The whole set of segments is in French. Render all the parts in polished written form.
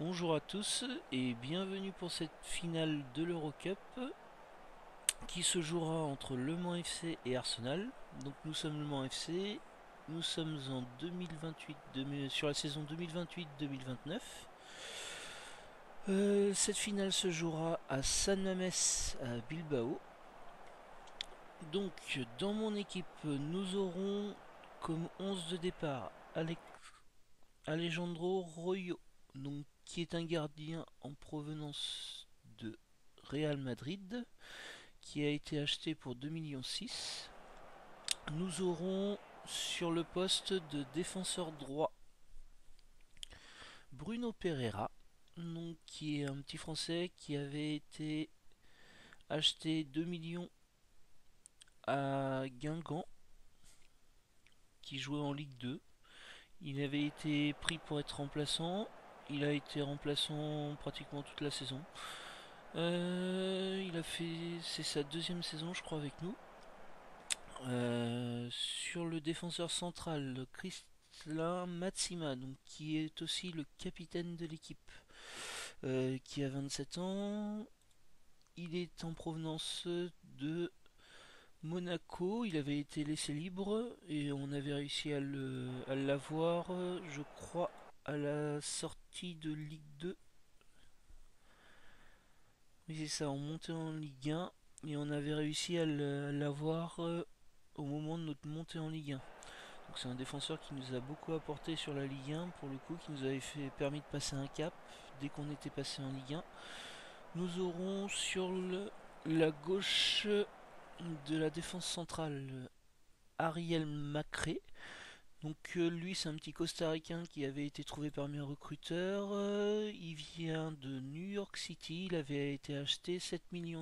Bonjour à tous et bienvenue pour cette finale de l'Eurocup qui se jouera entre Le Mans FC et Arsenal. Donc nous sommes Le Mans FC, nous sommes en 2028, sur la saison 2028-2029. Cette finale se jouera à San Mamés à Bilbao. Donc dans mon équipe nous aurons comme 11 de départ Alejandro Royo, donc, qui est un gardien en provenance de Real Madrid, qui a été acheté pour 2,6 millions. Nous aurons sur le poste de défenseur droit Bruno Pereira, donc, qui est un petit français qui avait été acheté 2 millions à Guingamp, qui jouait en Ligue 2. Il avait été pris pour être remplaçant. Il a été remplaçant pratiquement toute la saison. C'est sa deuxième saison, je crois, avec nous. Sur le défenseur central, Kristlin Matsima, donc, qui est aussi le capitaine de l'équipe, qui a 27 ans. Il est en provenance de Monaco. Il avait été laissé libre et on avait réussi à l'avoir, je crois, à la sortie de Ligue 2. Oui, c'est ça, on montait en Ligue 1 et on avait réussi à l'avoir au moment de notre montée en Ligue 1. Donc c'est un défenseur qui nous a beaucoup apporté sur la Ligue 1 pour le coup, qui nous avait permis de passer un cap dès qu'on était passé en Ligue 1. Nous aurons sur la gauche de la défense centrale Ariel Macré. Donc lui c'est un petit costaricain qui avait été trouvé parmi un recruteur. Il vient de New York City, il avait été acheté 7,5 millions.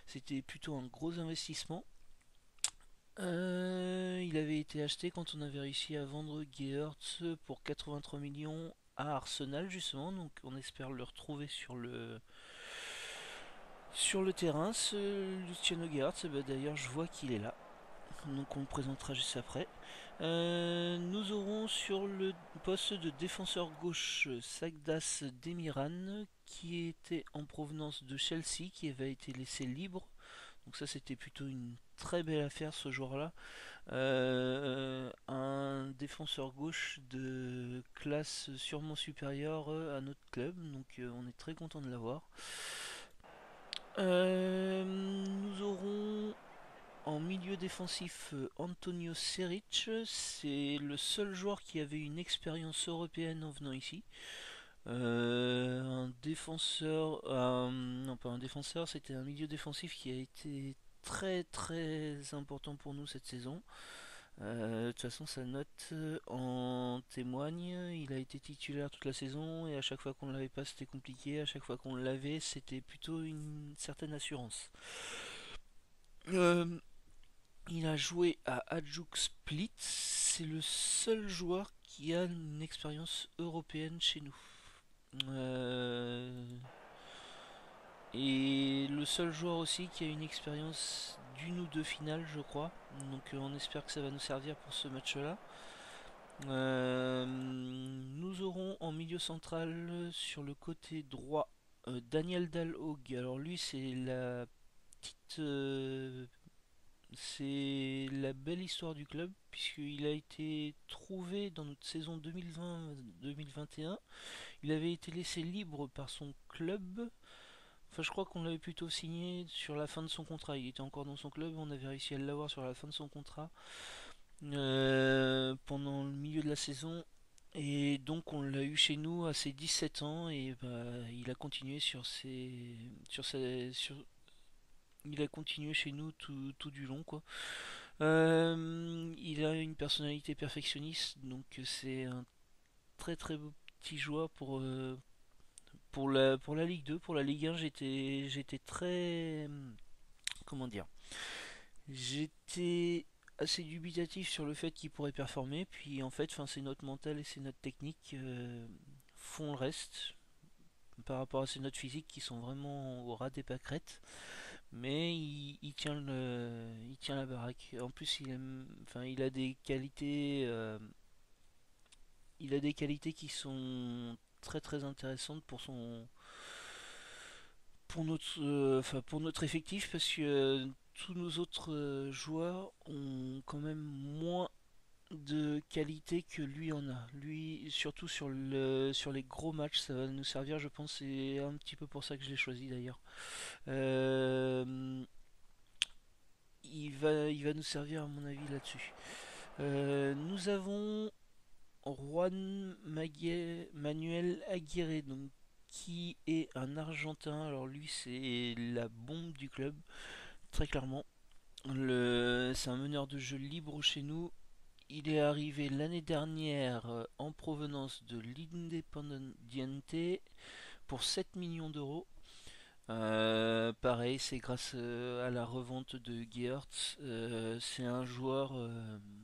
C'était plutôt un gros investissement. Il avait été acheté quand on avait réussi à vendre Geertz pour 83 millions à Arsenal justement, donc on espère le retrouver sur le terrain, ce Luciano Geertz. Bah, d'ailleurs je vois qu'il est là, donc on le présentera juste après. Nous aurons sur le poste de défenseur gauche Sagdas Demiran, qui était en provenance de Chelsea, qui avait été laissé libre. Donc ça c'était plutôt une très belle affaire ce joueur-là. Un défenseur gauche de classe sûrement supérieure à notre club, donc on est très content de l'avoir. Nous aurons en milieu défensif Antonio Seric, c'est le seul joueur qui avait une expérience européenne en venant ici. Un défenseur, non pas un défenseur, c'était un milieu défensif qui a été très très important pour nous cette saison. De toute façon, sa note en témoigne. Il a été titulaire toute la saison et à chaque fois qu'on ne l'avait pas, c'était compliqué. À chaque fois qu'on l'avait, c'était plutôt une certaine assurance. Euh, il a joué à Hajduk Split. C'est le seul joueur qui a une expérience européenne chez nous. Euh, et le seul joueur aussi qui a une expérience d'une ou deux finales, je crois. Donc on espère que ça va nous servir pour ce match-là. Nous aurons en milieu central sur le côté droit Daniel Dalhog. Alors lui c'est la petite c'est la belle histoire du club puisqu'il a été trouvé dans notre saison 2020-2021. Il avait été laissé libre par son club. Enfin, je crois qu'on l'avait plutôt signé sur la fin de son contrat. Il était encore dans son club, on avait réussi à l'avoir sur la fin de son contrat pendant le milieu de la saison. Et donc on l'a eu chez nous à ses 17 ans et bah, il a continué il a continué chez nous tout du long quoi. Il a une personnalité perfectionniste donc c'est un très très beau petit joueur pour la Ligue 2, pour la Ligue 1 j'étais très comment dire, j'étais assez dubitatif sur le fait qu'il pourrait performer, puis en fait, c'est notre mental et c'est notre technique font le reste par rapport à ses notes physiques qui sont vraiment au ras des pâquerettes. Mais il tient il tient la baraque. En plus, il a des qualités qui sont très très intéressante pour son pour notre effectif parce que tous nos autres joueurs ont quand même moins de qualité que lui en a. Lui, surtout sur les gros matchs, ça va nous servir, je pense. C'est un petit peu pour ça que je l'ai choisi d'ailleurs. Euh, il va nous servir à mon avis là-dessus. Nous avons Manuel Aguirre, donc qui est un Argentin. Alors lui, c'est la bombe du club, très clairement. C'est un meneur de jeu libre chez nous. Il est arrivé l'année dernière en provenance de l'Independiente pour 7 millions d'euros. Pareil, c'est grâce à la revente de Geertz. C'est un joueur,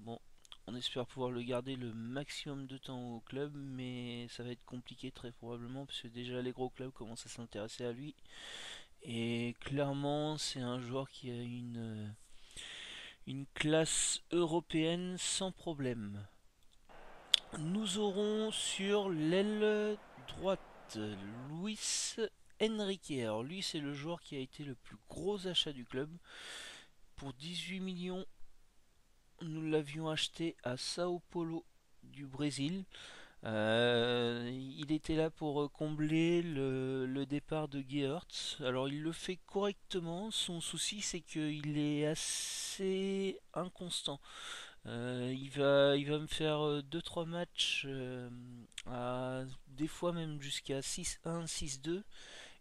bon, on espère pouvoir le garder le maximum de temps au club, mais ça va être compliqué très probablement, parce que déjà les gros clubs commencent à s'intéresser à lui. Et clairement, c'est un joueur qui a une classe européenne sans problème. Nous aurons sur l'aile droite Luis Enrique. Alors lui, c'est le joueur qui a été le plus gros achat du club. Pour 18 millions, nous l'avions acheté à Sao Paulo du Brésil. Il était là pour combler le départ de Geertz. Alors il le fait correctement. Son souci, c'est qu'il est assez inconstant. Il va me faire deux trois matchs, des fois même jusqu'à 6-1, 6-2.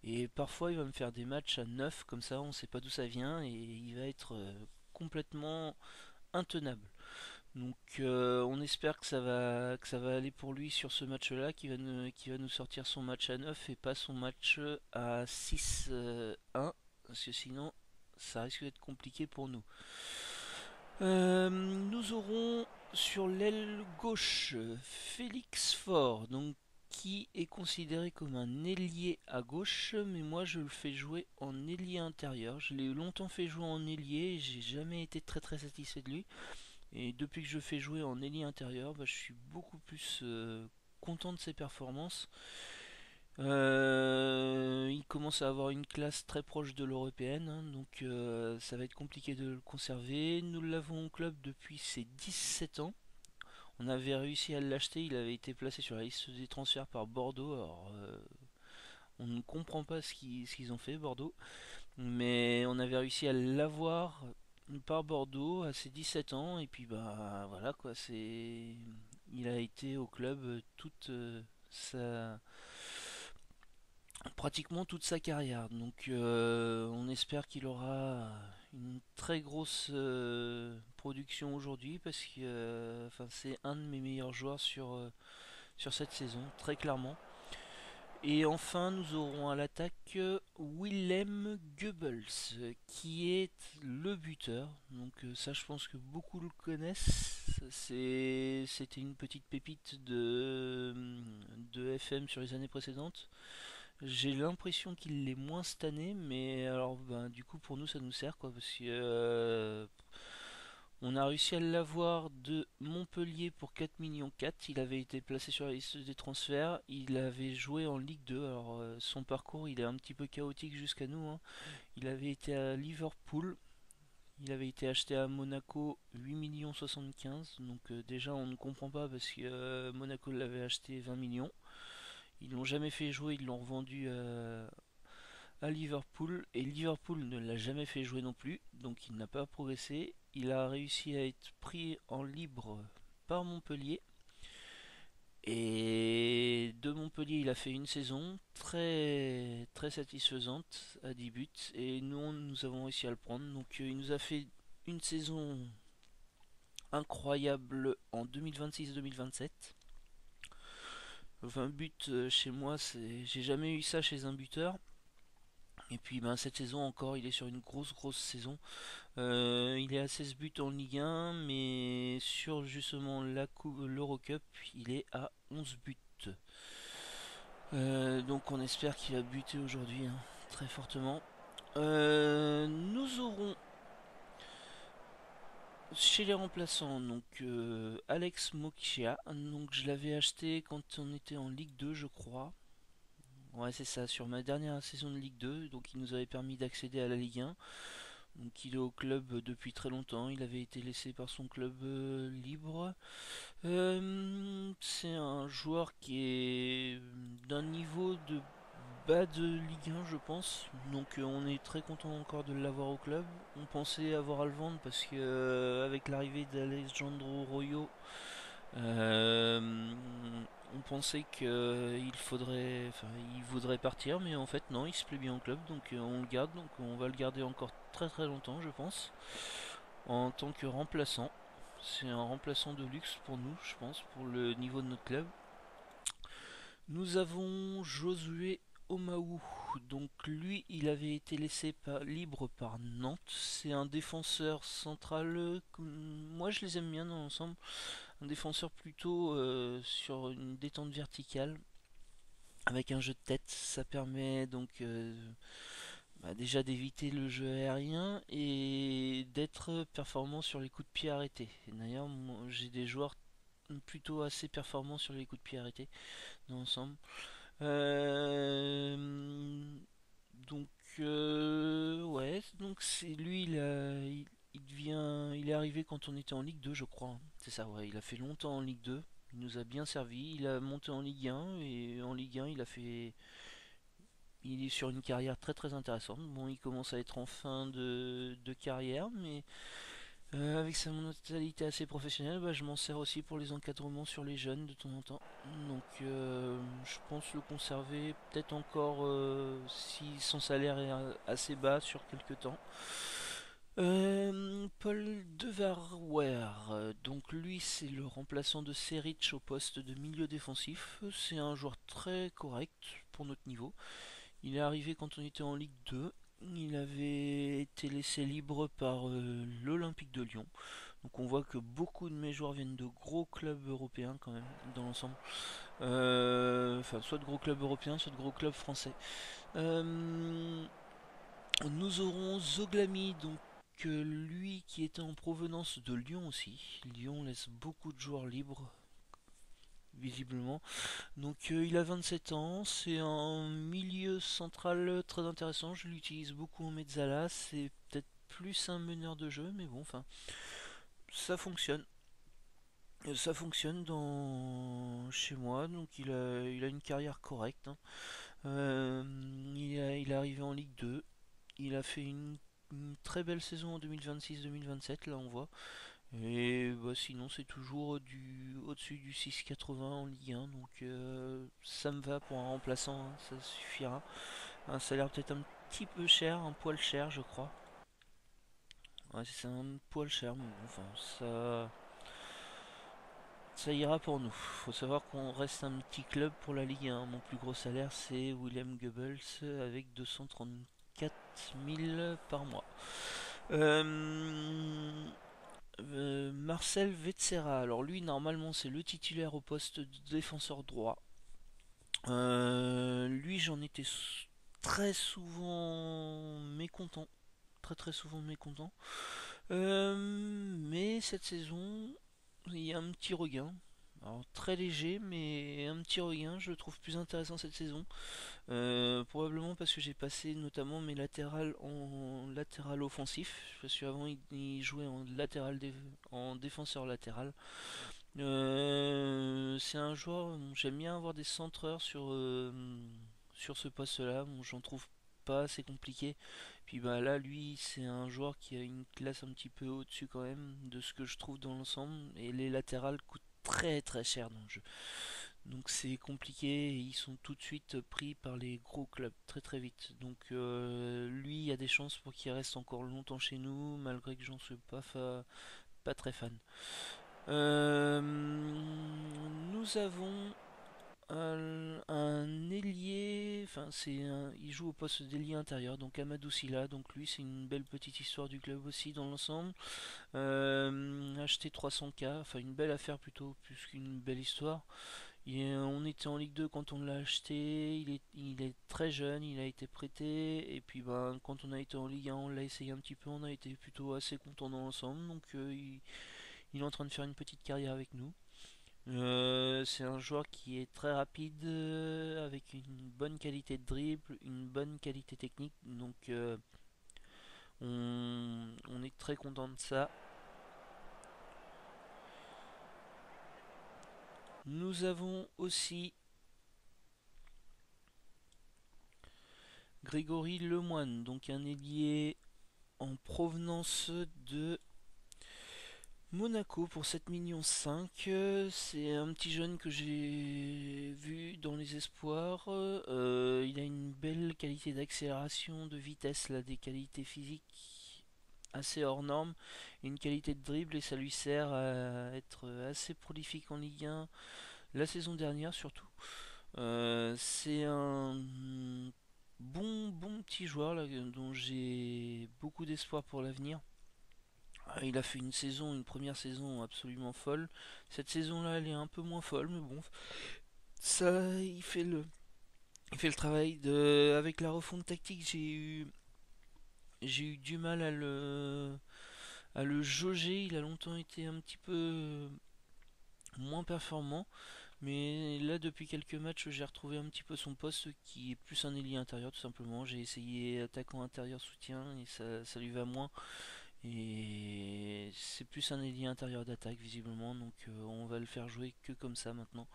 Et parfois il va me faire des matchs à 9 comme ça, on sait pas d'où ça vient. Et il va être complètement intenable. Donc on espère que ça va aller pour lui sur ce match-là, qui va nous sortir son match à 9 et pas son match à 6-1. Parce que sinon ça risque d'être compliqué pour nous. Nous aurons sur l'aile gauche Félix Faure, donc qui est considéré comme un ailier à gauche, mais moi je le fais jouer en ailier intérieur. Je l'ai longtemps fait jouer en ailier, j'ai jamais été très très satisfait de lui. Et depuis que je le fais jouer en ailier intérieur, bah, je suis beaucoup plus content de ses performances. Il commence à avoir une classe très proche de l'européenne, hein, donc ça va être compliqué de le conserver. Nous l'avons au club depuis ses 17 ans. On avait réussi à l'acheter, il avait été placé sur la liste des transferts par Bordeaux. Alors, on ne comprend pas ce qu'ils ont fait, Bordeaux, mais on avait réussi à l'avoir par Bordeaux à ses 17 ans, et puis bah voilà quoi, il a été au club sa pratiquement toute sa carrière. Donc on espère qu'il aura une très grosse production aujourd'hui parce que enfin, c'est un de mes meilleurs joueurs sur cette saison, très clairement. Et enfin, nous aurons à l'attaque Willem Goebbels, qui est le buteur. Donc ça, je pense que beaucoup le connaissent. C'était une petite pépite de FM sur les années précédentes. J'ai l'impression qu'il l'est moins cette année, mais alors ben, du coup pour nous ça nous sert quoi, parce que on a réussi à l'avoir de Montpellier pour 4 millions 4. Il avait été placé sur la liste des transferts, il avait joué en Ligue 2. Alors son parcours il est un petit peu chaotique jusqu'à nous, hein. Il avait été à Liverpool, il avait été acheté à Monaco 8 millions 75. Donc déjà on ne comprend pas parce que Monaco l'avait acheté 20 millions. Ils l'ont jamais fait jouer, ils l'ont revendu à Liverpool et Liverpool ne l'a jamais fait jouer non plus, donc il n'a pas progressé. Il a réussi à être pris en libre par Montpellier et de Montpellier il a fait une saison très très satisfaisante à 10 buts et nous avons réussi à le prendre. Donc il nous a fait une saison incroyable en 2026-2027. 20 buts chez moi, j'ai jamais eu ça chez un buteur. Et puis ben, cette saison encore, il est sur une grosse saison. Il est à 16 buts en Ligue 1, mais sur justement l'Eurocup, il est à 11 buts. Donc on espère qu'il va buter aujourd'hui, hein, très fortement. Nous aurons Chez les remplaçants, donc Alex Mokia, donc je l'avais acheté quand on était en Ligue 2 je crois. Ouais c'est ça, sur ma dernière saison de Ligue 2, donc il nous avait permis d'accéder à la Ligue 1. Donc il est au club depuis très longtemps, il avait été laissé par son club libre. C'est un joueur qui est d'un niveau de bas de Ligue 1 je pense, donc on est très content encore de l'avoir au club. On pensait avoir à le vendre parce que avec l'arrivée d'Alejandro Royo, euh, on pensait il voudrait partir, mais en fait non, il se plaît bien au club, donc on le garde, donc on va le garder encore très très longtemps je pense, en tant que remplaçant. C'est un remplaçant de luxe pour nous, je pense, pour le niveau de notre club. Nous avons Josué Omaou. Donc lui, il avait été laissé libre par Nantes. C'est un défenseur central. Moi, je les aime bien dans l'ensemble. Un défenseur plutôt sur une détente verticale, avec un jeu de tête. Ça permet donc déjà d'éviter le jeu aérien et d'être performant sur les coups de pied arrêtés. D'ailleurs, j'ai des joueurs plutôt assez performants sur les coups de pied arrêtés dans l'ensemble. Euh, donc ouais, donc c'est lui, il est arrivé quand on était en Ligue 2, je crois, hein. C'est ça, ouais, il a fait longtemps en Ligue 2. Il nous a bien servi. Il a monté en Ligue 1 et en Ligue 1, il est sur une carrière très très intéressante. Bon, il commence à être en fin de carrière, mais avec sa mentalité assez professionnelle, bah, je m'en sers aussi pour les encadrements sur les jeunes de temps en temps. Donc je pense le conserver peut-être encore si son salaire est assez bas sur quelques temps. Paul Devarouer, donc lui c'est le remplaçant de Seric au poste de milieu défensif. C'est un joueur très correct pour notre niveau. Il est arrivé quand on était en Ligue 2. Il avait été laissé libre par l'Olympique de Lyon. Donc on voit que beaucoup de mes joueurs viennent de gros clubs européens quand même dans l'ensemble. Enfin soit de gros clubs européens, soit de gros clubs français. Euh, nous aurons Zoglami, donc lui qui était en provenance de Lyon aussi. Lyon laisse beaucoup de joueurs libres visiblement. Donc il a 27 ans, c'est un milieu central très intéressant, je l'utilise beaucoup en mezzala, c'est peut-être plus un meneur de jeu, mais bon, enfin, ça fonctionne. Ça fonctionne chez moi, donc il a une carrière correcte, hein. Il est arrivé en Ligue 2, il a fait une très belle saison en 2026-2027, là on voit. Et bah, sinon c'est toujours au-dessus du 6,80 en Ligue 1, donc ça me va pour un remplaçant, hein, ça suffira. Un salaire peut-être un petit peu cher, un poil cher je crois. Ouais, c'est un poil cher, mais bon, enfin ça ira pour nous. Faut savoir qu'on reste un petit club pour la Ligue 1. Mon plus gros salaire c'est William Goebbels avec 234 000 par mois. Euh, Marcel Vetsera, alors lui normalement c'est le titulaire au poste de défenseur droit. Lui j'en étais très souvent mécontent, très très souvent mécontent. Mais cette saison il y a un petit regain. Alors très léger mais un petit regain, je le trouve plus intéressant cette saison. Probablement parce que j'ai passé notamment mes latérales en latéral offensif. Parce qu'avant il jouait en défenseur latéral. C'est un joueur, j'aime bien avoir des centreurs sur ce poste-là. Bon, j'en trouve pas, c'est compliqué. Puis bah là, lui, c'est un joueur qui a une classe un petit peu au-dessus quand même de ce que je trouve dans l'ensemble. Et les latérales coûtent très très cher dans le jeu. Donc c'est compliqué et ils sont tout de suite pris par les gros clubs très très vite. Donc lui, il y a des chances pour qu'il reste encore longtemps chez nous, malgré que j'en suis pas très fan. Euh, Nous avons un ailier, enfin il joue au poste d'ailier intérieur, donc Amadou Silla, donc lui c'est une belle petite histoire du club aussi dans l'ensemble. Acheté 300K, enfin une belle affaire plutôt, plus qu'une belle histoire. On était en Ligue 2 quand on l'a acheté, il est très jeune, il a été prêté, et puis ben, quand on a été en Ligue 1, on l'a essayé un petit peu, on a été plutôt assez content dans l'ensemble, donc il est en train de faire une petite carrière avec nous. C'est un joueur qui est très rapide, avec une bonne qualité de dribble, une bonne qualité technique, donc on est très content de ça. Nous avons aussi Grégory Lemoine, donc un ailier en provenance de Monaco pour 7,5 millions. C'est un petit jeune que j'ai vu dans les espoirs. Il a une belle qualité d'accélération, de vitesse, là, des qualités physiques assez hors normes, et une qualité de dribble, et ça lui sert à être assez prolifique en Ligue 1 la saison dernière surtout. C'est un bon petit joueur là, dont j'ai beaucoup d'espoir pour l'avenir. Il a fait une première saison absolument folle. Cette saison-là, elle est un peu moins folle, mais bon, ça, il fait le travail. Avec la refonte tactique, j'ai eu du mal à le jauger. Il a longtemps été un petit peu moins performant, mais là, depuis quelques matchs, j'ai retrouvé un petit peu son poste qui est plus un ailier intérieur, tout simplement. J'ai essayé attaquant intérieur soutien et ça lui va moins. Et c'est plus un ailier intérieur d'attaque visiblement, donc on va le faire jouer que comme ça maintenant.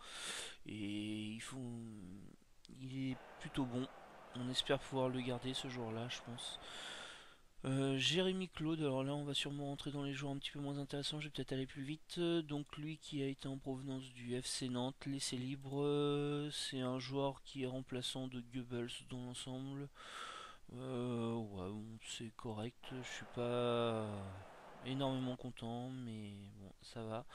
Et il est plutôt bon. On espère pouvoir le garder ce jour-là, je pense. Jérémy Claude, alors là on va sûrement rentrer dans les joueurs un petit peu moins intéressants, je vais peut-être aller plus vite. Donc lui qui a été en provenance du FC Nantes, laissé libre, c'est un joueur qui est remplaçant de Goebbels dans l'ensemble. Ouais, bon, c'est correct. Je suis pas énormément content, mais bon, ça va.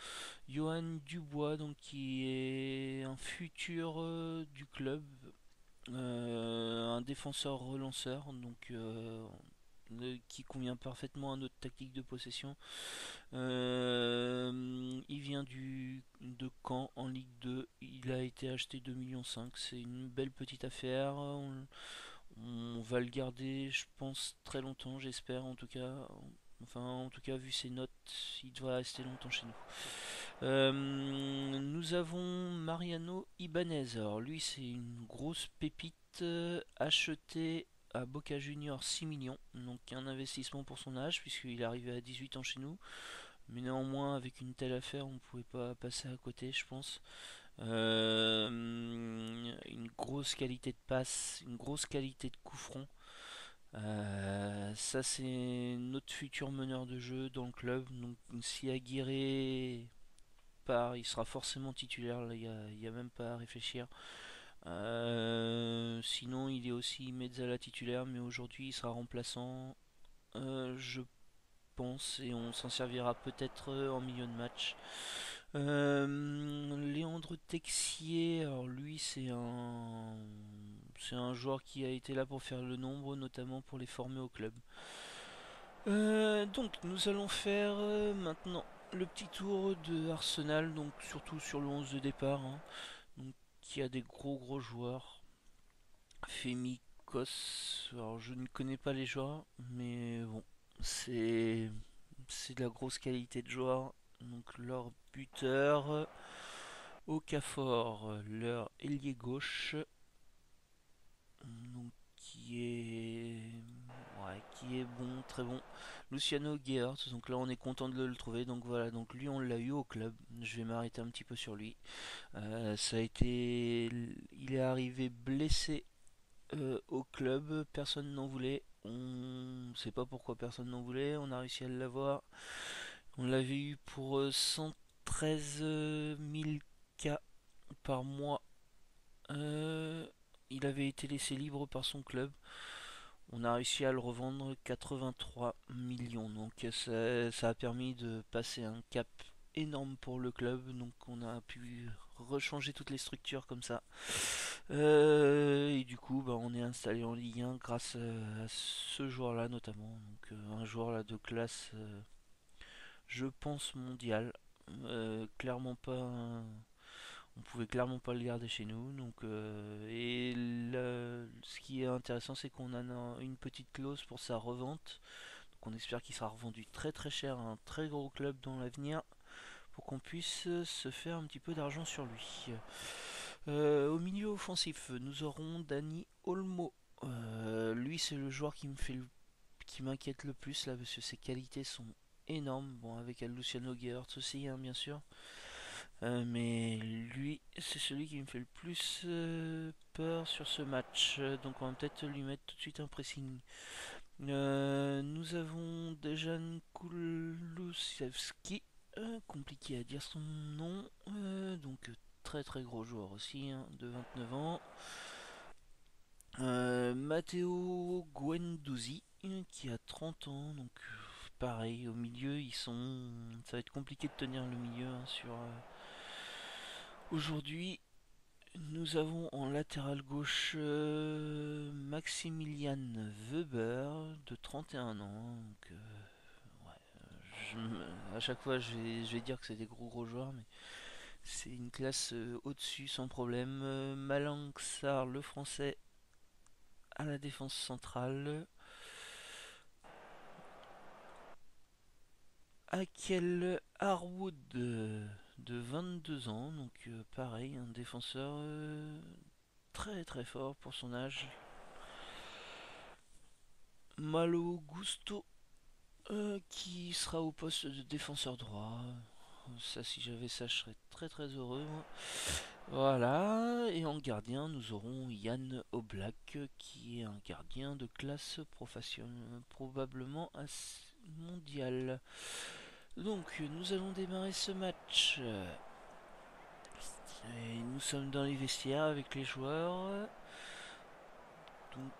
Johan Dubois, donc qui est un futur du club, un défenseur relanceur, donc qui convient parfaitement à notre tactique de possession. Il vient de Caen en Ligue 2. Il a été acheté 2,5 millions. C'est une belle petite affaire. On va le garder, je pense, très longtemps, j'espère en tout cas. Enfin, en tout cas, vu ses notes, il devrait rester longtemps chez nous. Nous avons Mariano Ibanez. Alors, lui, c'est une grosse pépite achetée à Boca Junior 6 millions. Donc, un investissement pour son âge, puisqu'il est arrivé à 18 ans chez nous. Mais néanmoins, avec une telle affaire, on ne pouvait pas passer à côté, je pense. Une grosse qualité de passe, une grosse qualité de coup franc. Ça, c'est notre futur meneur de jeu dans le club. Donc, si Aguirre part, il sera forcément titulaire. Là, il y a même pas à réfléchir. Sinon, il est aussi Mezzala titulaire, mais aujourd'hui, il sera remplaçant, je pense, et on s'en servira peut-être en milieu de match. Léandre Texier, alors lui c'est un joueur qui a été là pour faire le nombre, notamment pour les former au club. Donc nous allons faire maintenant le petit tour de Arsenal, donc surtout sur le 11 de départ, hein. Donc qui a des gros joueurs. Femi Kos, alors je ne connais pas les joueurs, mais bon, c'est c'est de la grosse qualité de joueur. Donc leur buteur, Okafor, leur ailier gauche, donc qui est bon, très bon. Luciano Geert, donc là on est content de le trouver. Donc voilà, donc lui on l'a eu au club. Je vais m'arrêter un petit peu sur lui. Il est arrivé blessé au club, personne n'en voulait. On ne sait pas pourquoi personne n'en voulait. On a réussi à l'avoir. On l'avait eu pour 113 000 K par mois. Euh, il avait été laissé libre par son club. On a réussi à le revendre 83 millions. Donc ça a permis de passer un cap énorme pour le club. Donc on a pu rechanger toutes les structures comme ça. Et du coup, bah, on est installé en Ligue 1 grâce à ce joueur-là notamment. Donc un joueur là de classe, je pense mondial. Clairement pas On pouvait clairement pas le garder chez nous. Donc, ce qui est intéressant, c'est qu'on a une petite clause pour sa revente. Donc, on espère qu'il sera revendu très très cher à un très gros club dans l'avenir pour qu'on puisse se faire un petit peu d'argent sur lui. Au milieu offensif, nous aurons Dani Olmo. Lui, c'est le joueur qui m'inquiète le plus là parce que ses qualités sont énormes. Bon, avec Luciano Geertz aussi, hein, bien sûr. Mais lui, c'est celui qui me fait le plus peur sur ce match. Donc on va peut-être lui mettre tout de suite un pressing. Nous avons Dejan Kulusevski. Compliqué à dire son nom. Donc très très gros joueur aussi, hein, de 29 ans. Matteo Guendouzi qui a 30 ans. Donc pareil, au milieu, ça va être compliqué de tenir le milieu, hein, sur aujourd'hui. Nous avons en latéral gauche Maximilian Weber de 31 ans. Donc, à chaque fois je vais dire que c'est des gros joueurs, mais c'est une classe au-dessus sans problème. Malang Sarr, le français, à la défense centrale. Akel Harwood de 22 ans, donc pareil, un défenseur très très fort pour son âge. Malo Gusto qui sera au poste de défenseur droit. Ça, si j'avais ça, je serais très très heureux, moi. Voilà, et en gardien, nous aurons Yann Oblak qui est un gardien de classe professionnelle, probablement mondial. Donc, nous allons démarrer ce match. Et nous sommes dans les vestiaires avec les joueurs. Donc,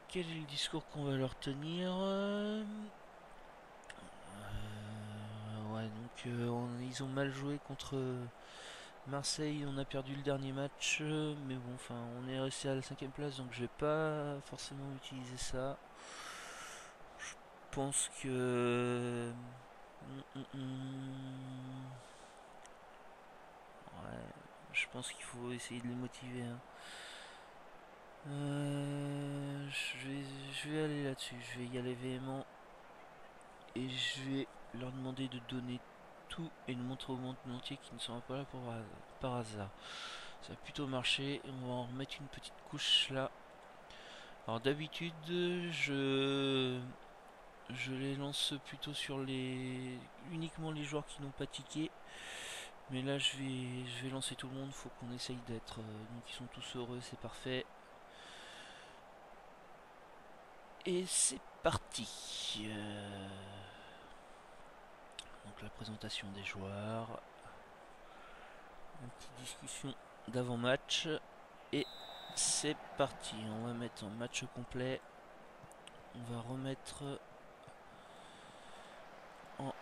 quel est le discours qu'on va leur tenir? Ouais, donc ils ont mal joué contre Marseille. On a perdu le dernier match, mais bon, enfin, on est resté à la 5ème place, donc je vais pas forcément utiliser ça. Je pense que ouais, je pense qu'il faut essayer de les motiver, hein. Je vais aller là-dessus, je vais y aller véhément et je vais leur demander de donner tout et de montrer au monde entier qu'ils ne sont pas là par hasard. Ça a plutôt marché, on va en remettre une petite couche là. Alors d'habitude, je les lance plutôt sur uniquement les joueurs qui n'ont pas tiqué. Mais là je vais lancer tout le monde, faut qu'on essaye d'être. Donc ils sont tous heureux, c'est parfait. Et c'est parti. Donc la présentation des joueurs. Une petite discussion d'avant-match. Et c'est parti. On va mettre en match complet. On va remettre en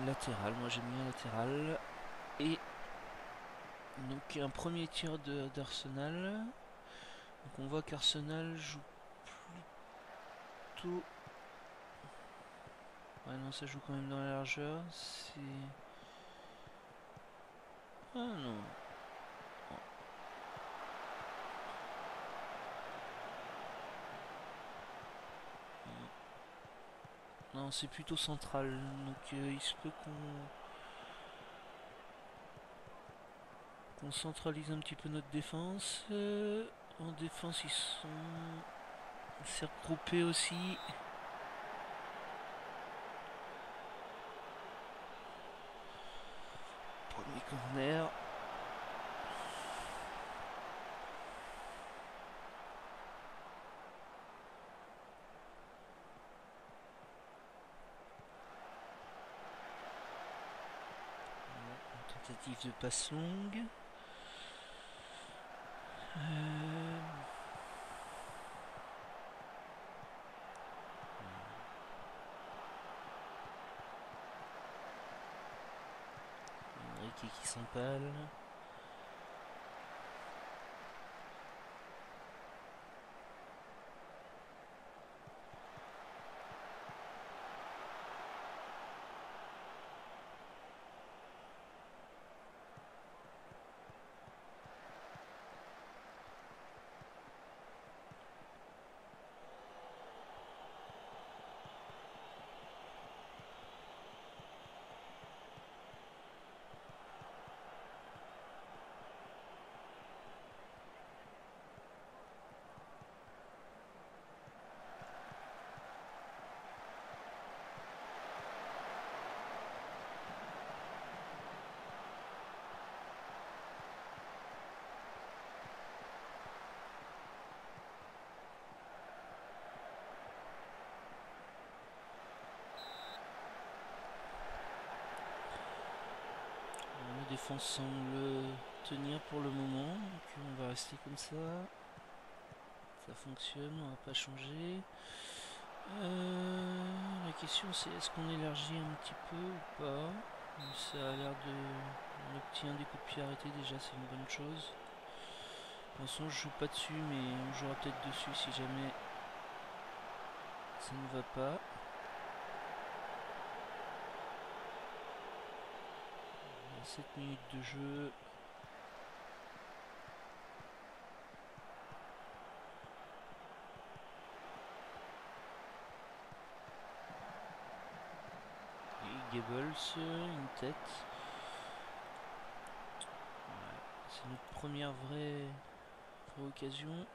latéral. Moi j'ai mis en latéral. Et donc un premier tir d'Arsenal. Donc on voit qu'Arsenal joue plutôt... Ouais non, ça joue quand même dans la largeur. C'est... Ah non. Non, c'est plutôt central. Donc il se peut qu'on centralise un petit peu notre défense. En défense, ils sont... C'est regroupé aussi. Premier corner. Tentative de passe longue. Enrique qui s'empale. défense semble tenir pour le moment, donc on va rester comme ça. Ça fonctionne, on va pas changer. La question c'est est-ce qu'on élargit un petit peu ou pas? Ça a l'air de... On obtient des coups de pied arrêtés déjà, c'est une bonne chose. Pour l'instant je joue pas dessus, mais on jouera peut-être dessus si jamais ça ne va pas. 7 minutes de jeu. Et Goebbels, une tête. Ouais, c'est notre première vraie occasion.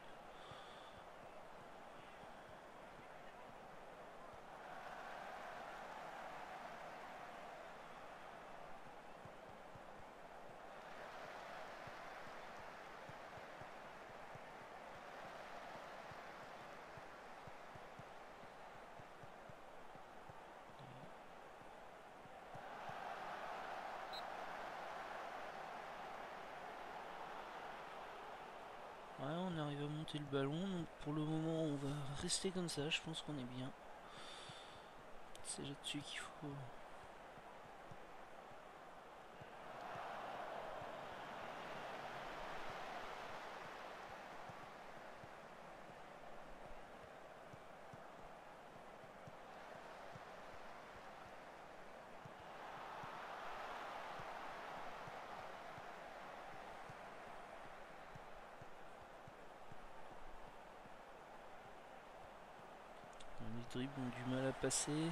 Ouais, on arrive à monter le ballon, donc pour le moment on va rester comme ça, je pense qu'on est bien. C'est là-dessus qu'il faut... Les dribbles ont du mal à passer.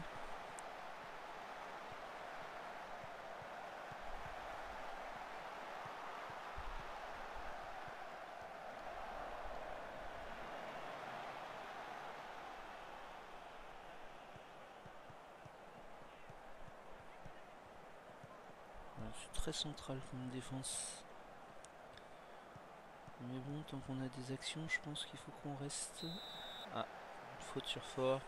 C'est très central comme défense. Mais bon, tant qu'on a des actions, je pense qu'il faut qu'on reste. Ah, une faute sur fort.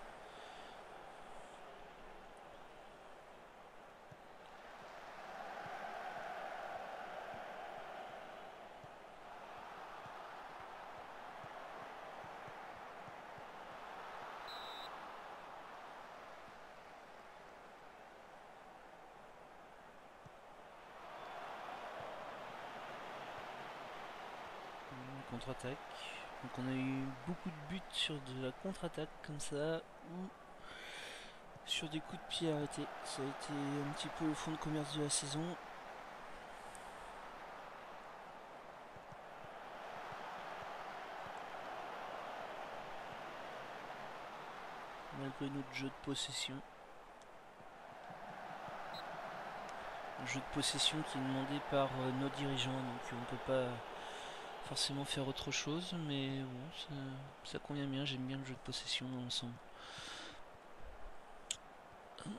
Contre-attaque. Donc on a eu beaucoup de buts sur de la contre-attaque comme ça, ou sur des coups de pied arrêtés. Ça a été un petit peu le fond de commerce de la saison. Malgré notre jeu de possession. Un jeu de possession qui est demandé par nos dirigeants, donc on peut pas forcément faire autre chose, mais bon, ça convient bien, j'aime bien le jeu de possession dans l'ensemble. Ouais,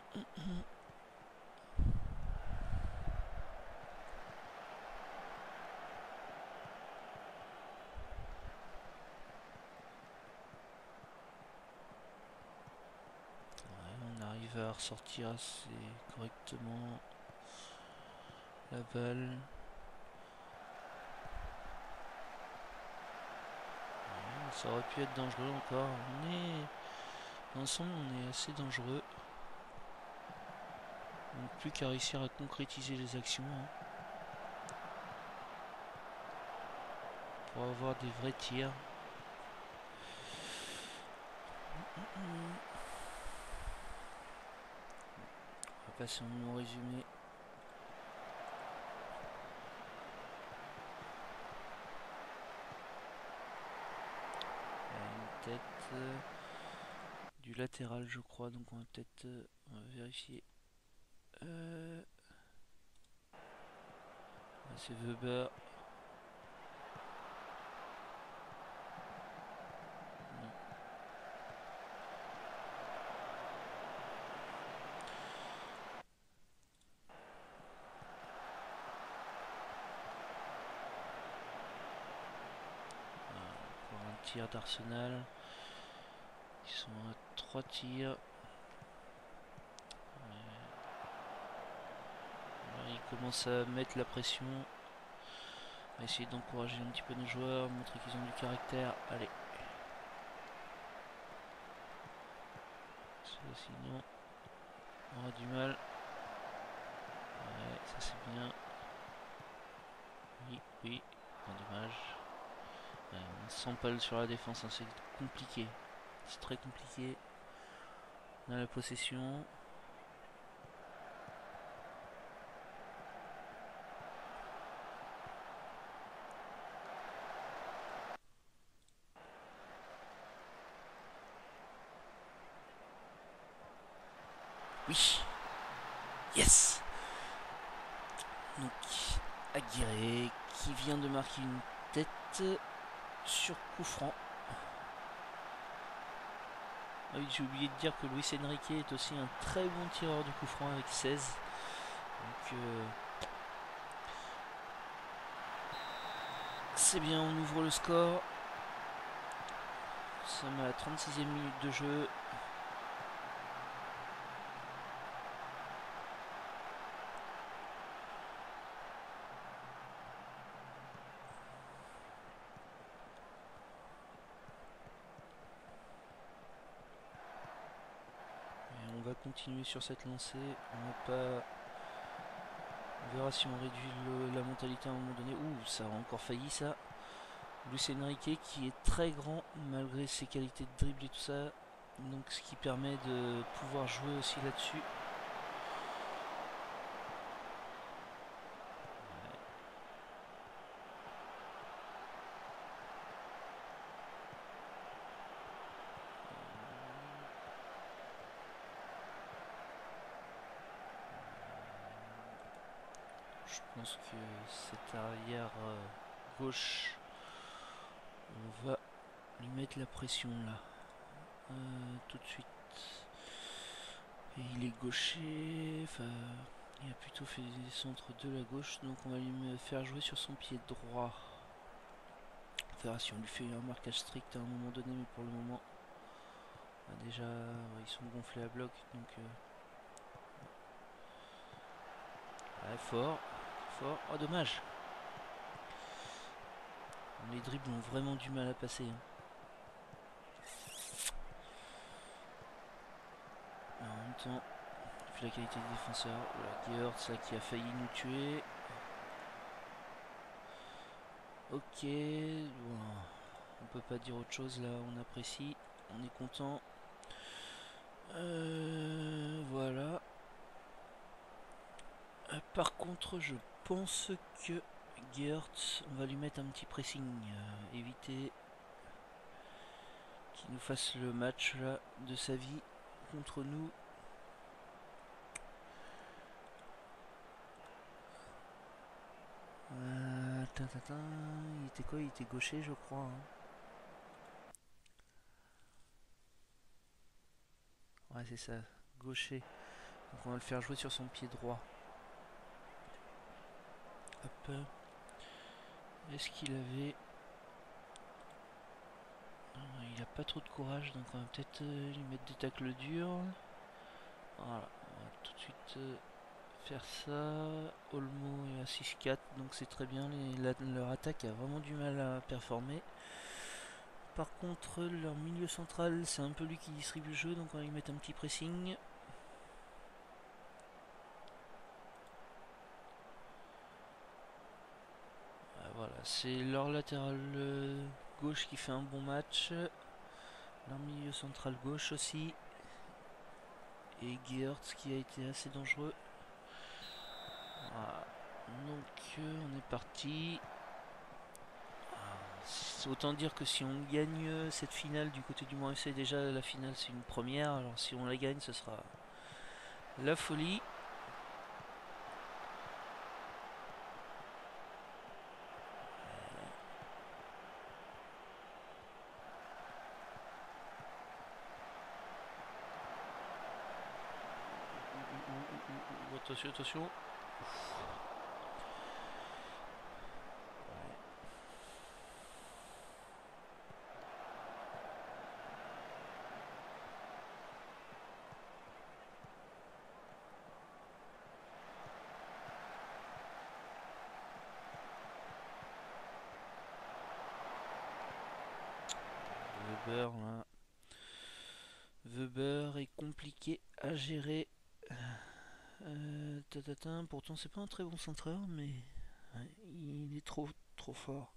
on arrive à ressortir assez correctement la balle. Ouais, ça aurait pu être dangereux encore. Dans l'ensemble, on est assez dangereux. Donc plus qu'à réussir à concrétiser les actions, hein, pour avoir des vrais tirs. On va passer en mon résumé. Une tête du latéral, je crois, donc on va peut-être vérifier. C'est Weber. Non. Encore un tir d'Arsenal. Ils sont à 3 tirs. commence à mettre la pression. On va essayer d'encourager un petit peu nos joueurs, montrer qu'ils ont du caractère. Allez. Sinon, on aura du mal. Ouais, ça c'est bien. Oui, oui, dommage. Ouais, on s'empale sur la défense, hein, c'est compliqué. C'est très compliqué. On a la possession. Oui. Yes. Donc, Aguirre qui vient de marquer une tête sur coup franc. Ah oui, j'ai oublié de dire que Luis Enrique est aussi un très bon tireur de coup franc avec 16. Donc, c'est bien, on ouvre le score. Nous sommes à la 36e minute de jeu. Et on va continuer sur cette lancée. On va pas... On verra si on réduit la mentalité à un moment donné. Ouh, ça a encore failli ça. Luis Enrique qui est très grand malgré ses qualités de dribble et tout ça. Donc ce qui permet de pouvoir jouer aussi là-dessus. Je pense que cet arrière gauche, on va lui mettre la pression là. Tout de suite. Et il est gaucher. Enfin, il a plutôt fait des centres de la gauche. Donc on va lui faire jouer sur son pied droit. On verra si on lui fait un marquage strict à un moment donné. Mais pour le moment, déjà, ils sont gonflés à bloc. Donc, ouais, fort. Fort. Oh, dommage. Les dribbles ont vraiment du mal à passer. Hein. En même temps, vu la qualité des défenseurs, voilà, Geertz là qui a failli nous tuer. Ok, bon, on peut pas dire autre chose là, on apprécie, on est content. Voilà. Par contre, je pense que Geertz, on va lui mettre un petit pressing, éviter qu'il nous fasse le match là de sa vie contre nous. Il était quoi? Il était gaucher, je crois. Hein. Ouais, c'est ça, gaucher. Donc on va le faire jouer sur son pied droit. Hop. Est-ce qu'il avait... Il a pas trop de courage, donc on va peut-être lui mettre des tacles durs. Voilà, on va tout de suite faire ça. Olmo est à 6-4, donc c'est très bien. Leur attaque a vraiment du mal à performer. Par contre, leur milieu central, c'est un peu lui qui distribue le jeu, donc on va lui mettre un petit pressing. Voilà, c'est leur latéral gauche qui fait un bon match. Leur milieu central gauche aussi. Et Geertz qui a été assez dangereux. Voilà. Donc on est parti. Autant dire que si on gagne cette finale du côté du Mans FC, déjà la finale c'est une première. Alors si on la gagne, ce sera la folie. Attention, attention. Weber là. Weber est compliqué à gérer. Pourtant c'est pas un très bon centreur, mais ouais, il est trop fort.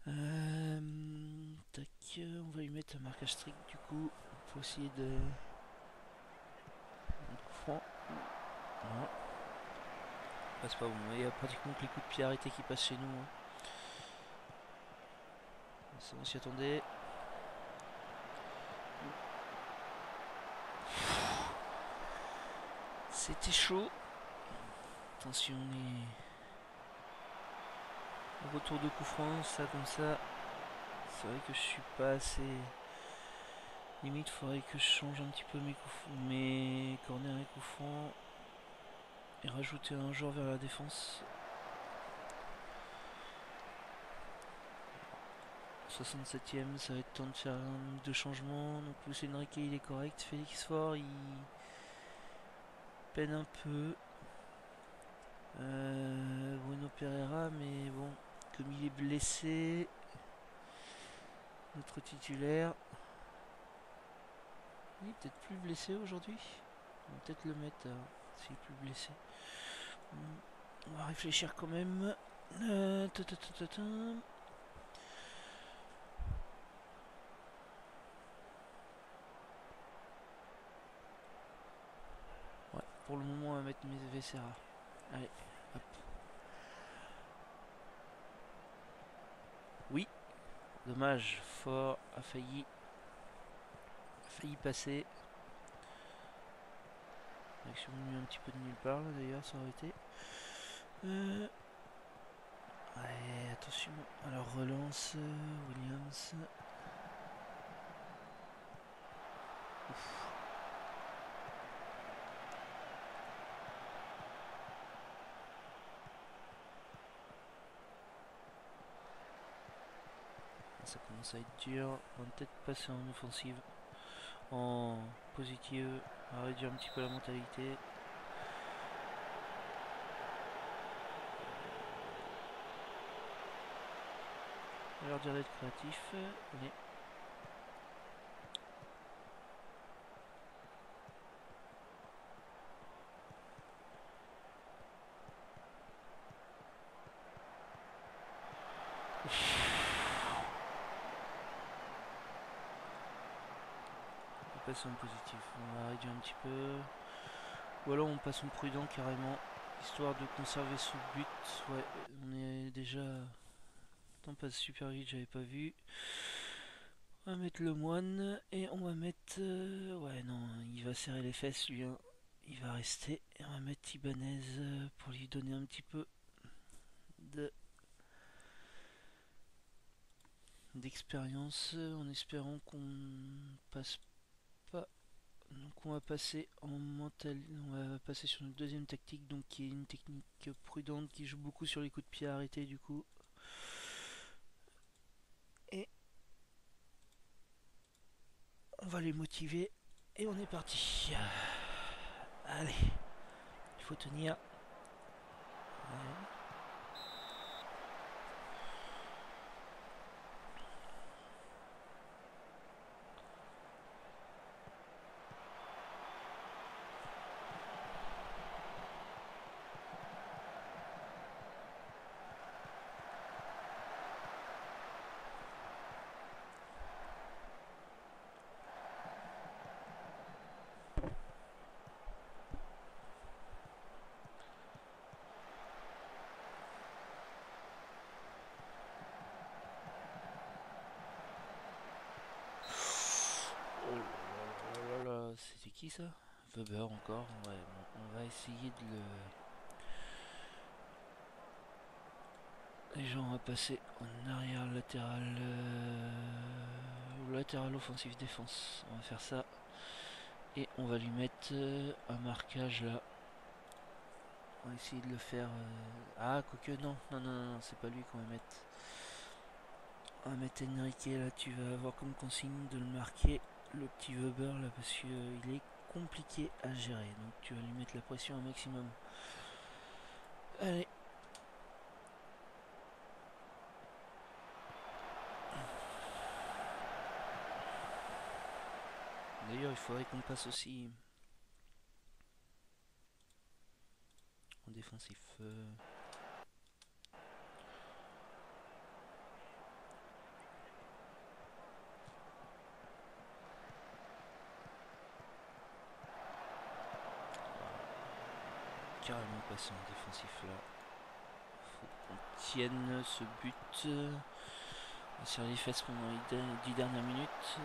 Tac, on va lui mettre un marquage strict du coup pour essayer de coup franc. Voilà. Passe pas bon, il y a pratiquement que les coups de pied arrêtés qui passent chez nous. Hein. Ça, on s'y attendait. C'était chaud. Attention, les retour de coup franc, ça comme ça. C'est vrai que je suis pas assez. Limite, faudrait que je change un petit peu mes corners et coups francs et rajouter un joueur vers la défense. 67ème, ça va être temps de faire un nombre de changements. Donc Luis Enrique il est correct, Félix Faure il peine un peu. Bruno Pereira, mais bon, comme il est blessé, notre titulaire, il est peut-être plus blessé aujourd'hui. On va peut-être le mettre s'il est plus blessé. On va réfléchir quand même. Ouais, pour le moment, on va mettre mes Vessera. Allez, hop. Oui, dommage, Fort a failli passer. Action venue un petit peu de nulle part d'ailleurs, ça aurait été. Ouais, attention. Alors relance, Williams. Ouf. Ça commence à être dur. On va peut-être passer en offensive, en positive, on va réduire un petit peu la mentalité. On va leur dire d'être créatif. Allez. On va passer en positif. On va réduire un petit peu. Ou alors on passe en prudent carrément. Histoire de conserver ce but. Ouais, on est déjà. Le temps passe super vite, j'avais pas vu. On va mettre le moine et on va mettre. Ouais, non, il va serrer les fesses lui. Hein. Il va rester. Et on va mettre Ibanez pour lui donner un petit peu d'expérience en espérant qu'on passe pas. Donc on va passer en mental. On va passer sur notre deuxième tactique, donc qui est une technique prudente qui joue beaucoup sur les coups de pied arrêtés du coup. Et on va les motiver et on est parti. Allez, il faut tenir. Ouais. Oh là là, c'était qui ça? Weber encore. Ouais, bon, on va essayer de le. Les gens, on va passer en arrière latéral. Latéral offensif défense. On va faire ça. Et on va lui mettre un marquage là. On va essayer de le faire. Ah, quoique, non, c'est pas lui qu'on va mettre. On va mettre Enrique là. Tu vas avoir comme consigne de le marquer, le petit Weber là, parce qu'il est compliqué à gérer. Donc tu vas lui mettre la pression un maximum. Allez. il faudrait qu'on passe aussi en défensif. Carrément passer en défensif là. Faut qu'on tienne ce but. Sur les fesses pendant les 10 dernières minutes.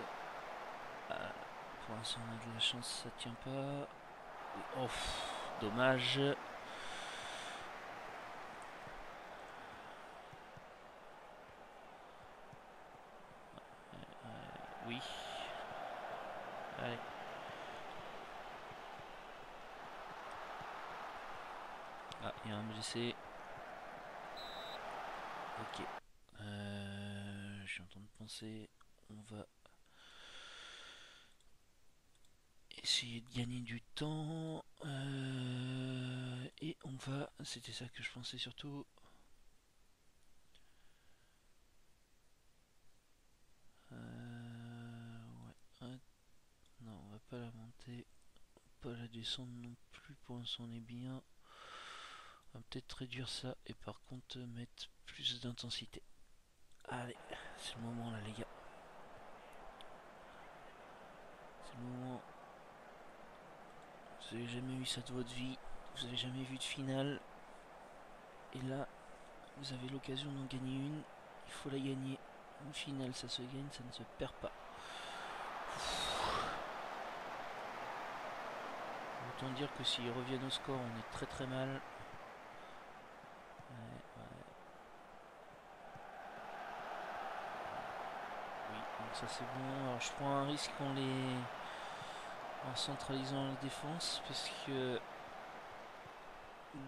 Pour l'instant on a de la chance, ça tient pas. Oh, dommage. Oui. Allez. Ah, il y a un blessé. Ok. Je suis en train de penser. On va essayer de gagner du temps. Et on va. C'était ça que je pensais surtout. Ouais. Non, on va pas la monter. Pas la descendre non plus. Pour l'instant, on est bien. On va peut-être réduire ça et par contre mettre plus d'intensité. Allez, c'est le moment là, les gars. C'est le moment. Vous avez jamais eu ça de votre vie. Vous avez jamais vu de finale. Et là, vous avez l'occasion d'en gagner une. Il faut la gagner. Une finale, ça se gagne, ça ne se perd pas. Autant dire que s'ils reviennent au score, on est très très mal. Ouais. Oui, donc ça c'est bon. Alors je prends un risque en centralisant la défense parce que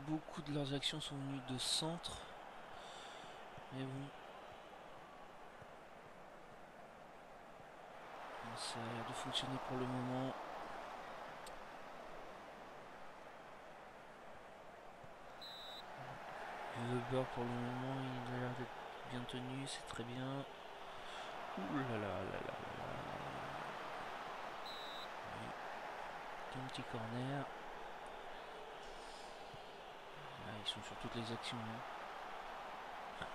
beaucoup de leurs actions sont venues de centre. Mais bon. Ça a l'air de fonctionner pour le moment. Weber pour le moment il a l'air d'être bien tenu, c'est très bien. Ouh là là là là là. Oui. Un petit corner. Là, ils sont sur toutes les actions. Hein.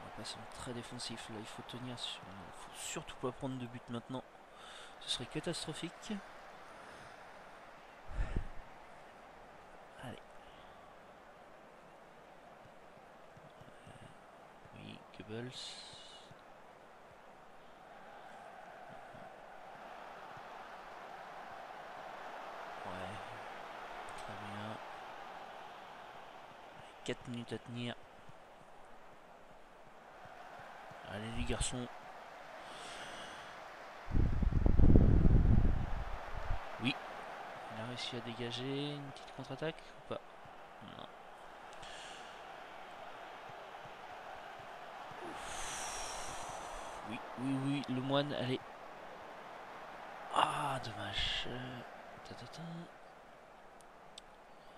On va passer en très défensif là, il faut tenir sur. Il faut surtout pas prendre de but maintenant. Ce serait catastrophique. Allez. Oui, Goebbels. Ouais. Très bien. 4 minutes à tenir. Allez les garçons. Oui. Il a réussi à dégager une petite contre-attaque ou pas? Non. Oui, oui, oui, le moine, allez. Ah, dommage.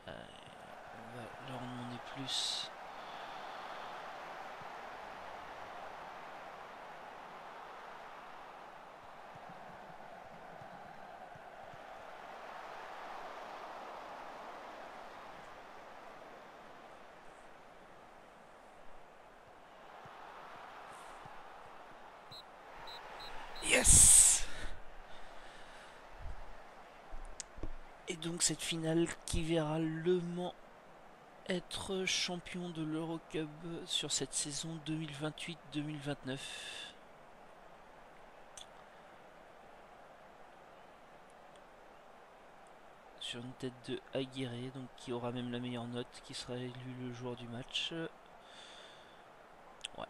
On va leur demander plus. Yes! Et donc cette finale qui verra Le Mans être champion de l'Eurocup sur cette saison 2028-2029. Sur une tête de Aguirre, donc qui aura même la meilleure note, qui sera élu le joueur du match. Ouais,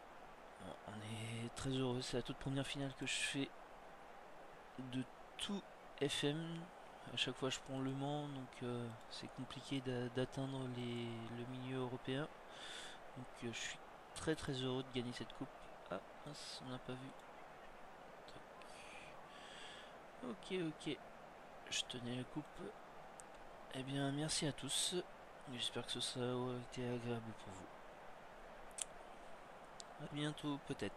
bon, on est très heureux, c'est la toute première finale que je fais de tout FM. À chaque fois je prends Le Mans, donc c'est compliqué d'atteindre le milieu européen. Donc je suis très très heureux de gagner cette coupe. Ah mince, on n'a pas vu. Ok, ok, je tenais la coupe. Eh bien merci à tous. J'espère que ça a été agréable pour vous. A bientôt peut-être.